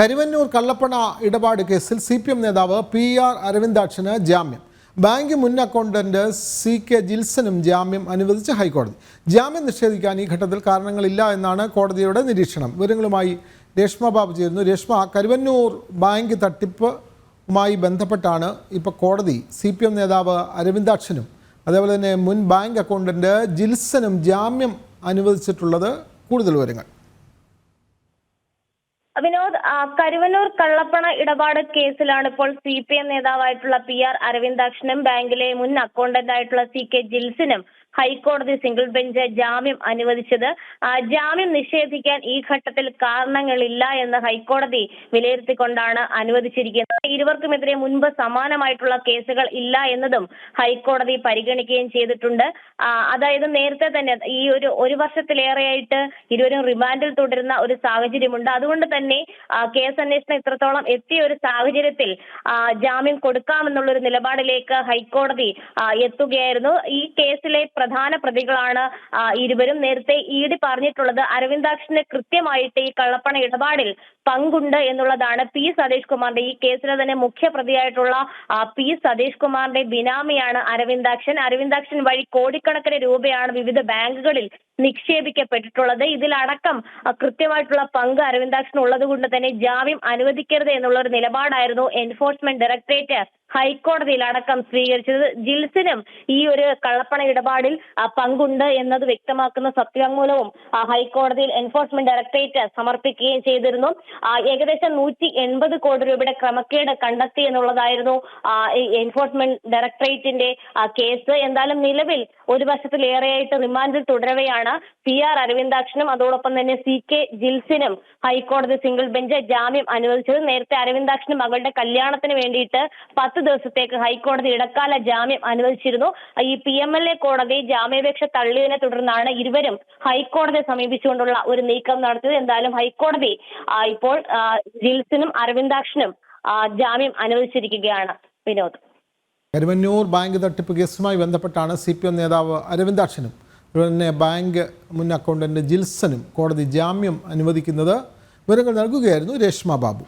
കരുവന്നൂർ കള്ളപ്പണ ഇടപാട് കേസിൽ CPM നേതാവ് PR അരവിന്ദാക്ഷന് ജാമ്യം. ബാങ്ക് മുൻ അക്കൗണ്ടന്റ് CK ജിൽസനും ജാമ്യം അനുവദിച്ച ഹൈക്കോടതി. ജാമ്യം നിഷേധിക്കാൻ ഈ ഘട്ടത്തിൽ കാരണങ്ങളില്ല എന്നാണ് കോടതിയുടെ നിരീക്ഷണം. വിവരങ്ങളുമായി രേഷ്മ ബാബു ചേരുന്നു. രേഷ്മ, കരുവന്നൂർ ബാങ്ക് തട്ടിപ്പുമായി ബന്ധപ്പെട്ടാണ് ഇപ്പോൾ കോടതി CPM നേതാവ് അരവിന്ദാക്ഷനും അതേപോലെ തന്നെ മുൻ ബാങ്ക് അക്കൗണ്ടന്റ് ജിൽസനും ജാമ്യം അനുവദിച്ചിട്ടുള്ളത്. കൂടുതൽ വിവരങ്ങൾ. വിനോദ്, കരുവന്നൂർ കള്ളപ്പണ ഇടപാട് കേസിലാണ് ഇപ്പോൾ CPM നേതാവായിട്ടുള്ള PR അരവിന്ദാക്ഷനും ബാങ്കിലെ മുൻ അക്കൗണ്ടന്റ് ആയിട്ടുള്ള CK ജിൽസനും ഹൈക്കോടതി സിംഗിൾ ബെഞ്ച് ജാമ്യം അനുവദിച്ചത്. ജാമ്യം നിഷേധിക്കാൻ ഈ ഘട്ടത്തിൽ കാരണങ്ങളില്ല എന്ന് ഹൈക്കോടതി വിലയിരുത്തിക്കൊണ്ടാണ് അനുവദിച്ചിരിക്കുന്നത്. ഇരുവർക്കുമെതിരെ മുൻപ് സമാനമായിട്ടുള്ള കേസുകൾ ഇല്ല എന്നതും ഹൈക്കോടതി പരിഗണിക്കുകയും ചെയ്തിട്ടുണ്ട്. അതായത് നേരത്തെ തന്നെ ഈ ഒരു വർഷത്തിലേറെയായിട്ട് ഇരുവരും റിമാൻഡിൽ തുടരുന്ന ഒരു സാഹചര്യമുണ്ട്. അതുകൊണ്ട് തന്നെ കേസ് അന്വേഷണം ഇത്രത്തോളം എത്തിയ ഒരു സാഹചര്യത്തിൽ ജാമ്യം കൊടുക്കാമെന്നുള്ളൊരു നിലപാടിലേക്ക് ഹൈക്കോടതി എത്തുകയായിരുന്നു. ഈ കേസിലെ പ്രധാന പ്രതികളാണ് ഇരുവരും. നേരത്തെ ED പറഞ്ഞിട്ടുള്ളത് അരവിന്ദാക്ഷന് കൃത്യമായിട്ട് ഈ കള്ളപ്പണ ഇടപാടിൽ പങ്കുണ്ട് എന്നുള്ളതാണ്. P സതീഷ് കുമാറിന്റെ ഈ കേസിലെ തന്നെ മുഖ്യ പ്രതിയായിട്ടുള്ള P സതീഷ് കുമാറിന്റെ ബിനാമിയാണ് അരവിന്ദാക്ഷൻ. അരവിന്ദാക്ഷൻ വഴി കോടിക്കണക്കിന് രൂപയാണ് വിവിധ ബാങ്കുകളിൽ നിക്ഷേപിക്കപ്പെട്ടിട്ടുള്ളത്. ഇതിലടക്കം കൃത്യമായിട്ടുള്ള പങ്ക് അരവിന്ദാക്ഷൻ ഉള്ളത് കൊണ്ട് തന്നെ ജാമ്യം അനുവദിക്കരുത് എന്നുള്ള ഒരു നിലപാടായിരുന്നു എൻഫോഴ്സ്മെന്റ് ഡയറക്ടറേറ്റ് ഹൈക്കോടതിയിൽ അടക്കം സ്വീകരിച്ചത്. ജിൽസിനും ഈ ഒരു കള്ളപ്പണ ഇടപാടിൽ പങ്കുണ്ട് എന്നത് വ്യക്തമാക്കുന്ന സത്യവാങ്മൂലവും ഹൈക്കോടതിയിൽ എൻഫോഴ്സ്മെന്റ് ഡയറക്ടറേറ്റ് സമർപ്പിക്കുകയും ചെയ്തിരുന്നു. ഏകദേശം 180 കോടി രൂപയുടെ ക്രമക്കേട് കണ്ടെത്തി എന്നുള്ളതായിരുന്നു എൻഫോഴ്സ്മെന്റ് ഡയറക്ടറേറ്റിന്റെ കേസ്. എന്തായാലും നിലവിൽ ഒരു വർഷത്തിലേറെയായിട്ട് റിമാൻഡിൽ തുടരവെയാണ് PR അരവിന്ദാക്ഷനും അതോടൊപ്പം തന്നെ CK ജിൽസിനും ഹൈക്കോടതി സിംഗിൾ ബെഞ്ച് ജാമ്യം അനുവദിച്ചത്. നേരത്തെ അരവിന്ദാക്ഷന് മകളുടെ കല്യാണത്തിന് വേണ്ടിയിട്ട് 10 ദിവസത്തേക്ക് ഹൈക്കോടതി ഇടക്കാല ജാമ്യം അനുവദിച്ചിരുന്നു. ഈ PMLA കോടതി ജാമ്യാപേക്ഷ തള്ളിയതിനെ തുടർന്നാണ് ഇരുവരും ഹൈക്കോടതിയെ സമീപിച്ചുകൊണ്ടുള്ള ഒരു നീക്കം നടത്തിയത്. എന്തായാലും ഹൈക്കോടതി ഇപ്പോൾ ജിൽസിനും അരവിന്ദാക്ഷനും ജാമ്യം അനുവദിച്ചിരിക്കുകയാണ്. വിനോദ്, കരുവന്നൂർ ബാങ്ക് തട്ടിപ്പ് കേസുമായി ബന്ധപ്പെട്ടാണ് CPM നേതാവ് അരവിന്ദാക്ഷനും അതുപോലെ തന്നെ ബാങ്ക് മുൻ അക്കൗണ്ടന്റ് ജിൽസനും കോടതി ജാമ്യം അനുവദിക്കുന്നത്. വിവരങ്ങൾ നൽകുകയായിരുന്നു രേഷ്മ ബാബു.